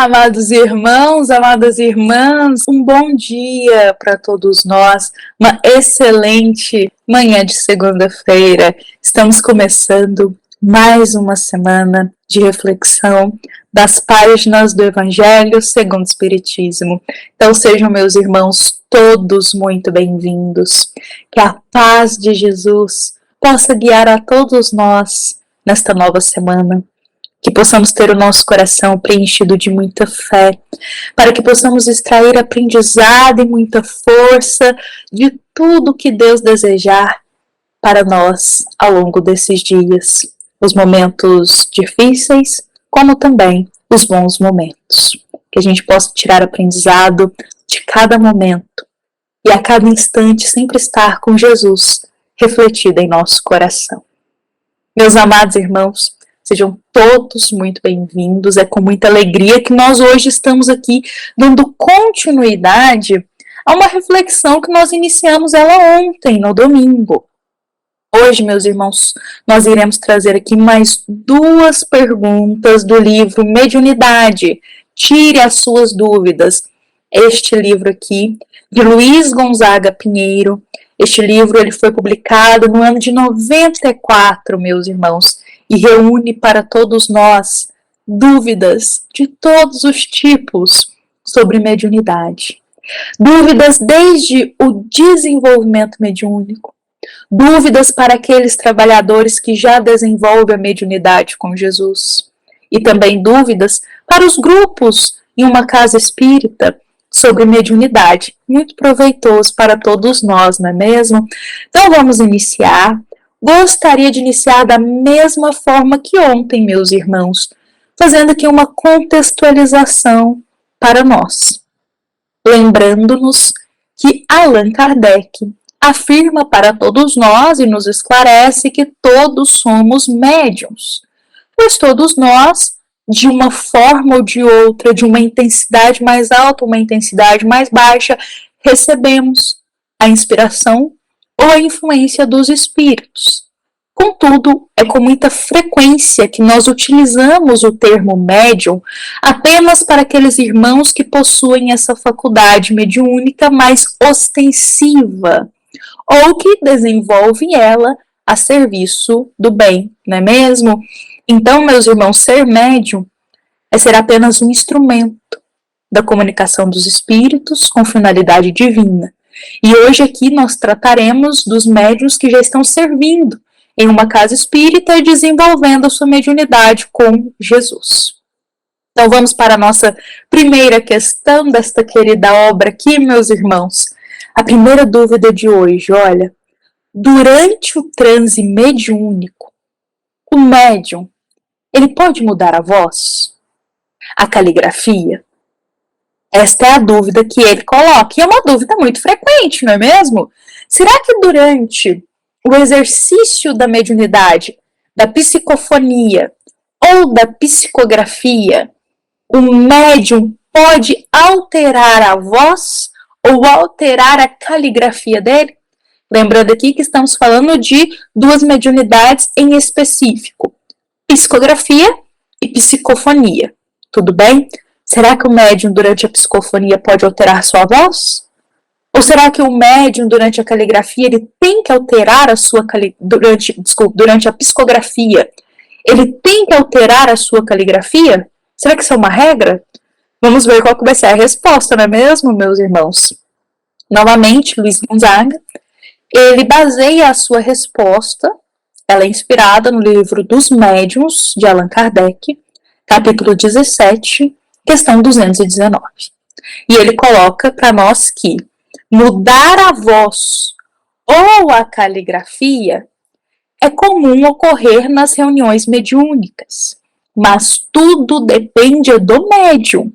Amados irmãos, amadas irmãs, um bom dia para todos nós, uma excelente manhã de segunda-feira. Estamos começando mais uma semana de reflexão das páginas do Evangelho segundo o Espiritismo. Então sejam, meus irmãos, todos muito bem-vindos. Que a paz de Jesus possa guiar a todos nós nesta nova semana. Que possamos ter o nosso coração preenchido de muita fé, para que possamos extrair aprendizado e muita força de tudo que Deus desejar para nós ao longo desses dias. Os momentos difíceis, como também os bons momentos. Que a gente possa tirar aprendizado de cada momento e a cada instante sempre estar com Jesus refletido em nosso coração. Meus amados irmãos, sejam todos muito bem-vindos. É com muita alegria que nós hoje estamos aqui dando continuidade a uma reflexão que nós iniciamos ela ontem, no domingo. Hoje, meus irmãos, nós iremos trazer aqui mais duas perguntas do livro Mediunidade. Tire as suas dúvidas. Este livro aqui, de Luiz Gonzaga Pinheiro. Este livro ele foi publicado no ano de 94, meus irmãos, e reúne para todos nós dúvidas de todos os tipos sobre mediunidade. Dúvidas desde o desenvolvimento mediúnico, dúvidas para aqueles trabalhadores que já desenvolvem a mediunidade com Jesus, e também dúvidas para os grupos em uma casa espírita sobre mediunidade. Muito proveitoso para todos nós, não é mesmo? Então vamos iniciar. Gostaria de iniciar da mesma forma que ontem, meus irmãos, fazendo aqui uma contextualização para nós. Lembrando-nos que Allan Kardec afirma para todos nós e nos esclarece que todos somos médiuns, pois todos nós, de uma forma ou de outra, de uma intensidade mais alta, uma intensidade mais baixa, recebemos a inspiração ou a influência dos espíritos. Contudo, é com muita frequência que nós utilizamos o termo médium apenas para aqueles irmãos que possuem essa faculdade mediúnica mais ostensiva, ou que desenvolvem ela a serviço do bem, não é mesmo? Então, meus irmãos, ser médium é ser apenas um instrumento da comunicação dos espíritos com finalidade divina. E hoje aqui nós trataremos dos médiuns que já estão servindo em uma casa espírita e desenvolvendo a sua mediunidade com Jesus. Então vamos para a nossa primeira questão desta querida obra aqui, meus irmãos. A primeira dúvida de hoje, olha, durante o transe mediúnico, o médium, ele pode mudar a voz? A caligrafia? Esta é a dúvida que ele coloca, e é uma dúvida muito frequente, não é mesmo? Será que durante o exercício da mediunidade, da psicofonia ou da psicografia, o médium pode alterar a voz ou alterar a caligrafia dele? Lembrando aqui que estamos falando de duas mediunidades em específico, psicografia e psicofonia, tudo bem? Será que o médium, durante a psicofonia, pode alterar sua voz? Ou será que o médium, durante a caligrafia, ele tem que alterar a sua durante a psicografia, ele tem que alterar a sua caligrafia? Será que isso é uma regra? Vamos ver qual que vai ser a resposta, não é mesmo, meus irmãos? Novamente, Luiz Gonzaga, ele baseia a sua resposta, ela é inspirada no livro dos Médiuns, de Allan Kardec, capítulo 17, questão 219. E ele coloca para nós que mudar a voz ou a caligrafia é comum ocorrer nas reuniões mediúnicas, mas tudo depende do médium.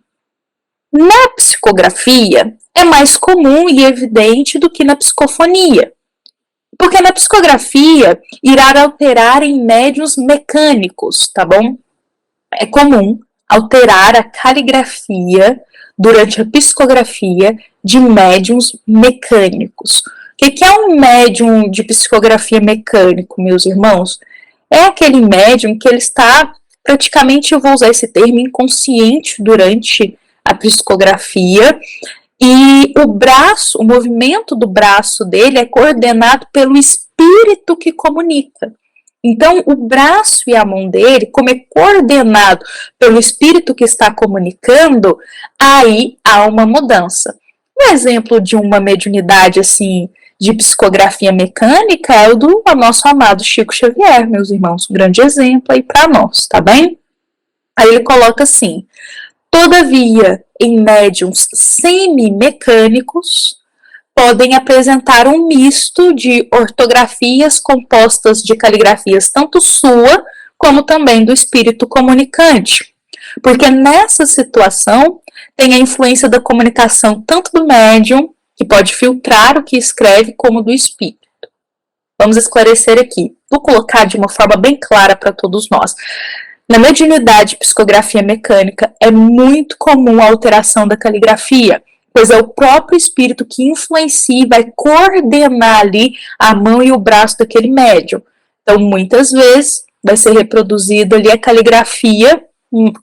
Na psicografia é mais comum e evidente do que na psicofonia, porque na psicografia irá alterar em médiuns mecânicos, tá bom? É comum alterar a caligrafia durante a psicografia de médiuns mecânicos. O que é um médium de psicografia mecânico, meus irmãos? É aquele médium que ele está praticamente eu vou usar esse termo inconsciente durante a psicografia, e o movimento do braço dele é coordenado pelo espírito que comunica. Então, o braço e a mão dele, como é coordenado pelo espírito que está comunicando, aí há uma mudança. Um exemplo de uma mediunidade, assim, de psicografia mecânica é o do nosso amado Chico Xavier, meus irmãos. Um grande exemplo aí para nós, tá bem? Aí ele coloca assim: todavia, em médiums semi-mecânicos, podem apresentar um misto de ortografias compostas de caligrafias tanto sua, como também do espírito comunicante. Porque nessa situação tem a influência da comunicação tanto do médium, que pode filtrar o que escreve, como do espírito. Vamos esclarecer aqui. Vou colocar de uma forma bem clara para todos nós. Na mediunidade e psicografia mecânica, é muito comum a alteração da caligrafia, pois é o próprio espírito que influencia e vai coordenar ali a mão e o braço daquele médium. Então, muitas vezes, vai ser reproduzida ali a caligrafia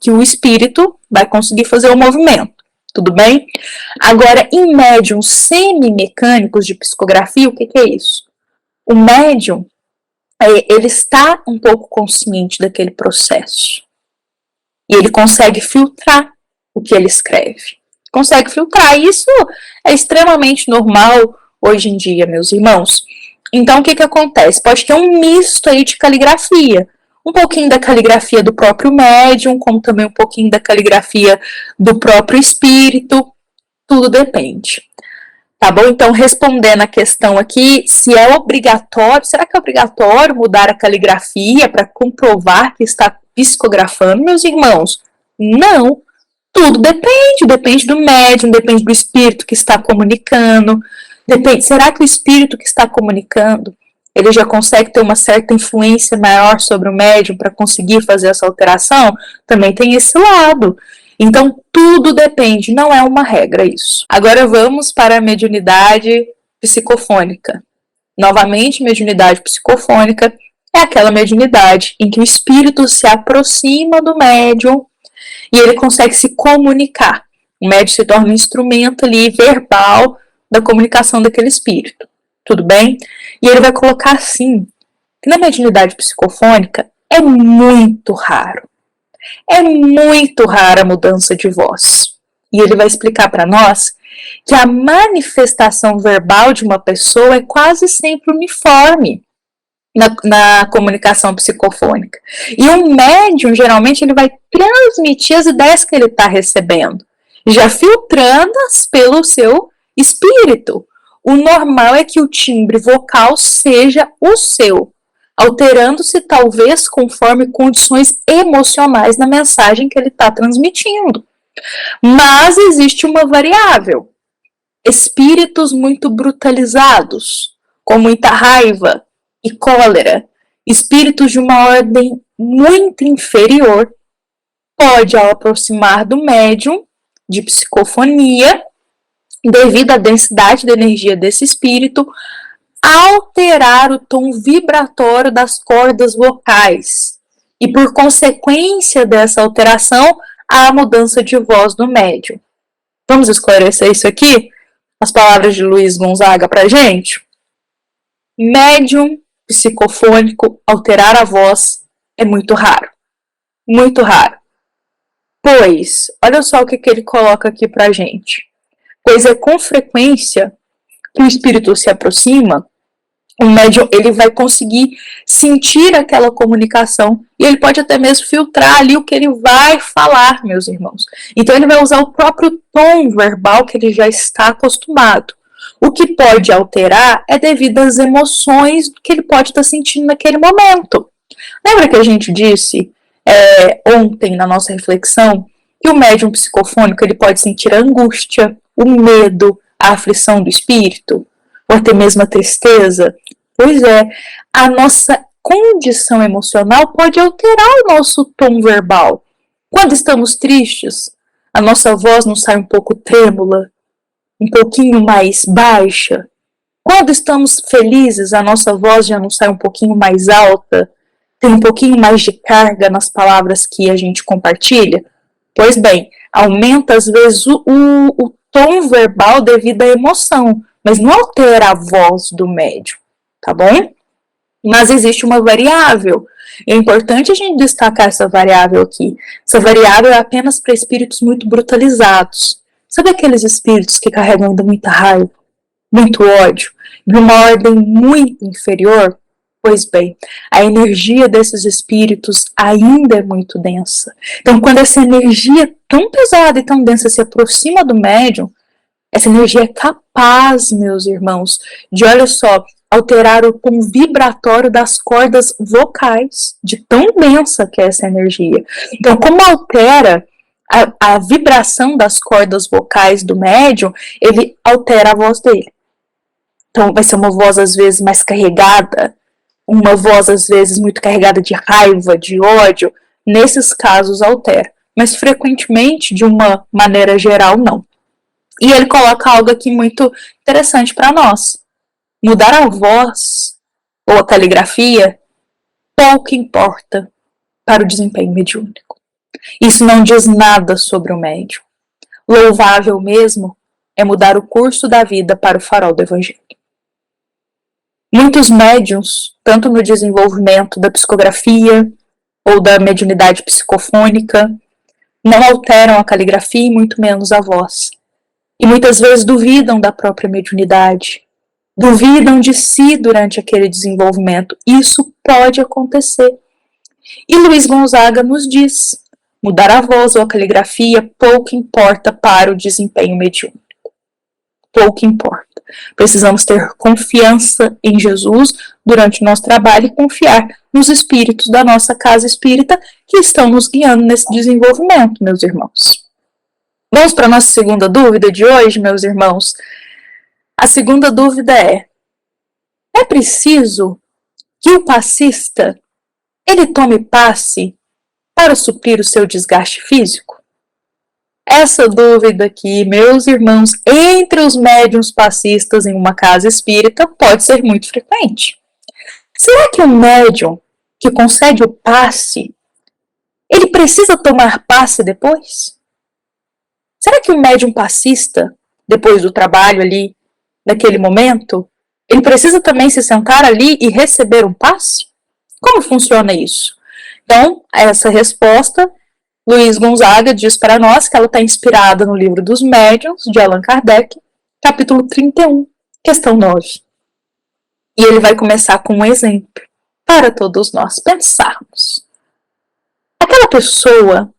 que o espírito vai conseguir fazer o movimento. Tudo bem? Agora, em médiums semi-mecânicos de psicografia, o que é isso? O médium, ele está um pouco consciente daquele processo. E ele consegue filtrar o que ele escreve. Consegue filtrar. Isso é extremamente normal hoje em dia, meus irmãos. Então, o que acontece? Pode ter um misto aí de caligrafia. Um pouquinho da caligrafia do próprio médium, como também um pouquinho da caligrafia do próprio espírito. Tudo depende. Tá bom? Então, respondendo a questão aqui, se é obrigatório, será que é obrigatório mudar a caligrafia para comprovar que está psicografando, meus irmãos? Não. Tudo depende do médium, depende do espírito que está comunicando. Será que o espírito que está comunicando, ele já consegue ter uma certa influência maior sobre o médium para conseguir fazer essa alteração? Também tem esse lado. Então, tudo depende, não é uma regra isso. Agora vamos para a mediunidade psicofônica. Novamente, mediunidade psicofônica é aquela mediunidade em que o espírito se aproxima do médium e ele consegue se comunicar. O médium se torna um instrumento ali verbal da comunicação daquele espírito. Tudo bem? E ele vai colocar assim, que na mediunidade psicofônica é muito raro. É muito rara a mudança de voz. E ele vai explicar para nós que a manifestação verbal de uma pessoa é quase sempre uniforme na comunicação psicofônica. E um médium, geralmente, ele vai transmitir as ideias que ele está recebendo, já filtrando-as pelo seu espírito. O normal é que o timbre vocal seja o seu, alterando-se talvez conforme condições emocionais na mensagem que ele está transmitindo. Mas existe uma variável. Espíritos muito brutalizados, com muita raiva e cólera, espíritos de uma ordem muito inferior, pode, ao aproximar do médium de psicofonia, devido à densidade da energia desse espírito, alterar o tom vibratório das cordas vocais. E por consequência dessa alteração, há a mudança de voz do médium. Vamos esclarecer isso aqui? As palavras de Luiz Gonzaga pra gente? Médium psicofônico alterar a voz é muito raro. Muito raro. Pois, olha só o que ele coloca aqui pra gente. Pois é com frequência que o espírito se aproxima, o médium ele vai conseguir sentir aquela comunicação e ele pode até mesmo filtrar ali o que ele vai falar, meus irmãos. Então ele vai usar o próprio tom verbal que ele já está acostumado. O que pode alterar é devido às emoções que ele pode estar sentindo naquele momento. Lembra que a gente disse ontem na nossa reflexão que o médium psicofônico ele pode sentir a angústia, o medo, a aflição do espírito, ou até mesmo a tristeza? Pois é, a nossa condição emocional pode alterar o nosso tom verbal. Quando estamos tristes, a nossa voz não sai um pouco trêmula, um pouquinho mais baixa. Quando estamos felizes, a nossa voz já não sai um pouquinho mais alta, tem um pouquinho mais de carga nas palavras que a gente compartilha? Pois bem, aumenta às vezes o tom verbal devido à emoção, mas não altera a voz do médium, tá bom? Mas existe uma variável. É importante a gente destacar essa variável aqui. Essa variável é apenas para espíritos muito brutalizados. Sabe aqueles espíritos que carregam ainda muita raiva, muito ódio, de uma ordem muito inferior? Pois bem, a energia desses espíritos ainda é muito densa. Então, quando essa energia tão pesada e tão densa se aproxima do médium, essa energia é capaz, meus irmãos, de, olha só, alterar o tom vibratório das cordas vocais, de tão densa que é essa energia. Então, como altera a vibração das cordas vocais do médium, ele altera a voz dele. Então, vai ser uma voz, às vezes, mais carregada, uma voz, às vezes, muito carregada de raiva, de ódio. Nesses casos, altera. Mas, frequentemente, de uma maneira geral, não. E ele coloca algo aqui muito interessante para nós. Mudar a voz ou a caligrafia pouco importa para o desempenho mediúnico. Isso não diz nada sobre o médium. Louvável mesmo é mudar o curso da vida para o farol do Evangelho. Muitos médiuns, tanto no desenvolvimento da psicografia ou da mediunidade psicofônica, não alteram a caligrafia e muito menos a voz. E muitas vezes duvidam da própria mediunidade, duvidam de si durante aquele desenvolvimento. Isso pode acontecer. E Luiz Gonzaga nos diz, mudar a voz ou a caligrafia pouco importa para o desempenho mediúnico. Pouco importa. Precisamos ter confiança em Jesus durante o nosso trabalho e confiar nos espíritos da nossa casa espírita que estão nos guiando nesse desenvolvimento, meus irmãos. Vamos para a nossa segunda dúvida de hoje, meus irmãos. A segunda dúvida é preciso que o passista ele tome passe para suprir o seu desgaste físico? Essa dúvida aqui, meus irmãos, entre os médiuns passistas em uma casa espírita pode ser muito frequente. Será que o médium que concede o passe, ele precisa tomar passe depois? Será que o médium passista, depois do trabalho ali, naquele momento, ele precisa também se sentar ali e receber um passe? Como funciona isso? Então, essa resposta, Luiz Gonzaga diz para nós que ela está inspirada no livro dos Médiuns, de Allan Kardec, capítulo 31, questão 9. E ele vai começar com um exemplo para todos nós pensarmos. Aquela pessoa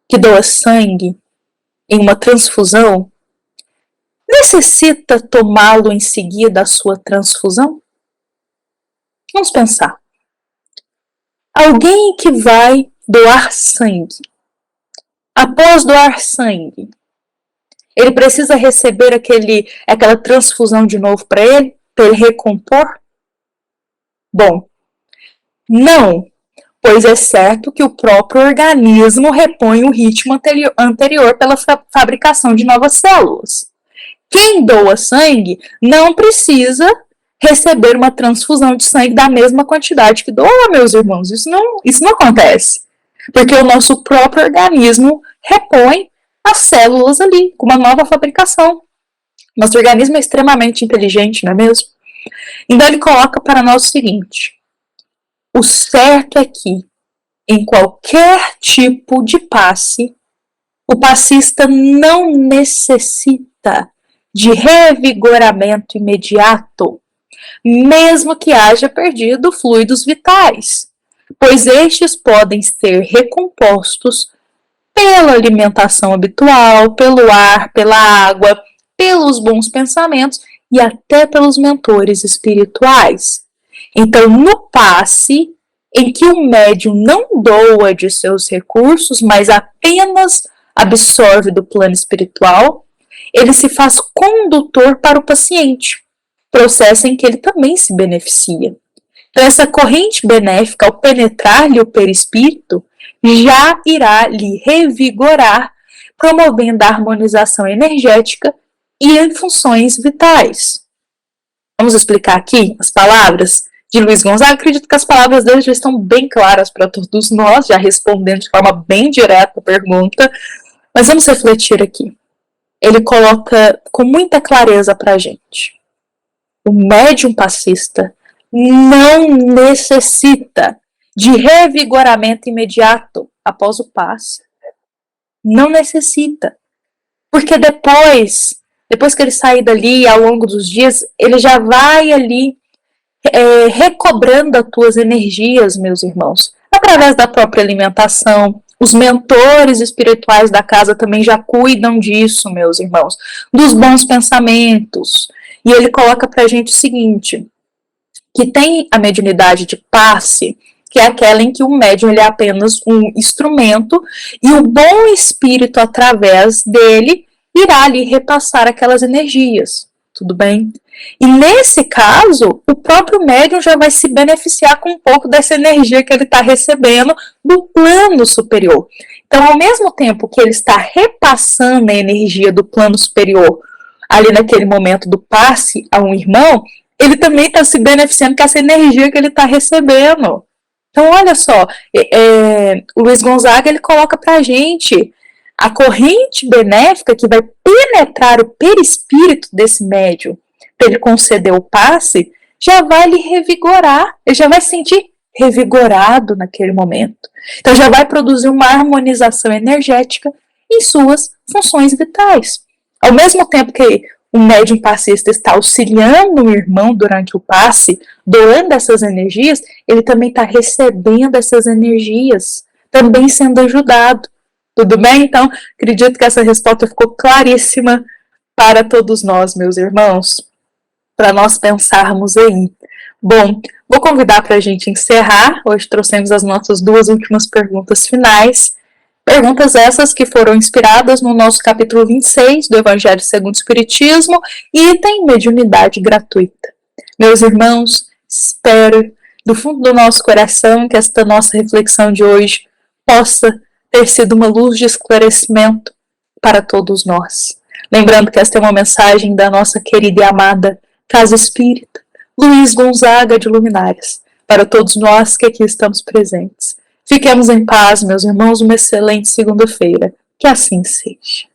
que doa sangue em uma transfusão, necessita tomá-lo em seguida a sua transfusão? Vamos pensar. Alguém que vai doar sangue, após doar sangue, ele precisa receber aquela transfusão de novo para ele recompor? Bom, não, pois é certo que o próprio organismo repõe o ritmo anterior pela fabricação de novas células. Quem doa sangue não precisa receber uma transfusão de sangue da mesma quantidade que doa, meus irmãos. Isso não acontece. Porque o nosso próprio organismo repõe as células ali, com uma nova fabricação. Nosso organismo é extremamente inteligente, não é mesmo? Então ele coloca para nós o seguinte: o certo é que, em qualquer tipo de passe, o passista não necessita de revigoramento imediato, mesmo que haja perdido fluidos vitais, pois estes podem ser recompostos pela alimentação habitual, pelo ar, pela água, pelos bons pensamentos e até pelos mentores espirituais. Então, no passe, em que o médium não doa de seus recursos, mas apenas absorve do plano espiritual, ele se faz condutor para o paciente, processo em que ele também se beneficia. Então, essa corrente benéfica, ao penetrar-lhe o perispírito, já irá lhe revigorar, promovendo a harmonização energética e em funções vitais. Vamos explicar aqui as palavras de Luiz Gonzaga. Acredito que as palavras dele já estão bem claras para todos nós, já respondendo de forma bem direta a pergunta, mas vamos refletir aqui. Ele coloca com muita clareza para a gente. O médium passista não necessita de revigoramento imediato após o passe. Não necessita. Porque depois que ele sair dali, ao longo dos dias, ele já vai ali recobrando as tuas energias, meus irmãos, através da própria alimentação. Os mentores espirituais da casa também já cuidam disso, meus irmãos, dos bons pensamentos. E ele coloca pra gente o seguinte, que tem a mediunidade de passe, que é aquela em que o médium ele é apenas um instrumento e o bom espírito, através dele, irá ali repassar aquelas energias, tudo bem? E nesse caso, o próprio médium já vai se beneficiar com um pouco dessa energia que ele está recebendo do plano superior. Então, ao mesmo tempo que ele está repassando a energia do plano superior, ali naquele momento do passe a um irmão, ele também está se beneficiando com essa energia que ele está recebendo. Então, olha só, o Luiz Gonzaga, ele coloca para a gente a corrente benéfica que vai penetrar o perispírito desse médium, para ele conceder o passe, já vai lhe revigorar, ele já vai se sentir revigorado naquele momento. Então, já vai produzir uma harmonização energética em suas funções vitais. Ao mesmo tempo que o médium passista está auxiliando o irmão durante o passe, doando essas energias, ele também está recebendo essas energias, também sendo ajudado. Tudo bem? Então, acredito que essa resposta ficou claríssima para todos nós, meus irmãos, para nós pensarmos aí. Bom, vou convidar para a gente encerrar. Hoje trouxemos as nossas duas últimas perguntas finais. Perguntas essas que foram inspiradas no nosso capítulo 26 do Evangelho segundo o Espiritismo, item mediunidade gratuita. Meus irmãos, espero do fundo do nosso coração que esta nossa reflexão de hoje possa ter sido uma luz de esclarecimento para todos nós. Lembrando que esta é uma mensagem da nossa querida e amada Casa Espírita, Luiz Gonzaga de Luminares, para todos nós que aqui estamos presentes. Fiquemos em paz, meus irmãos, uma excelente segunda-feira. Que assim seja.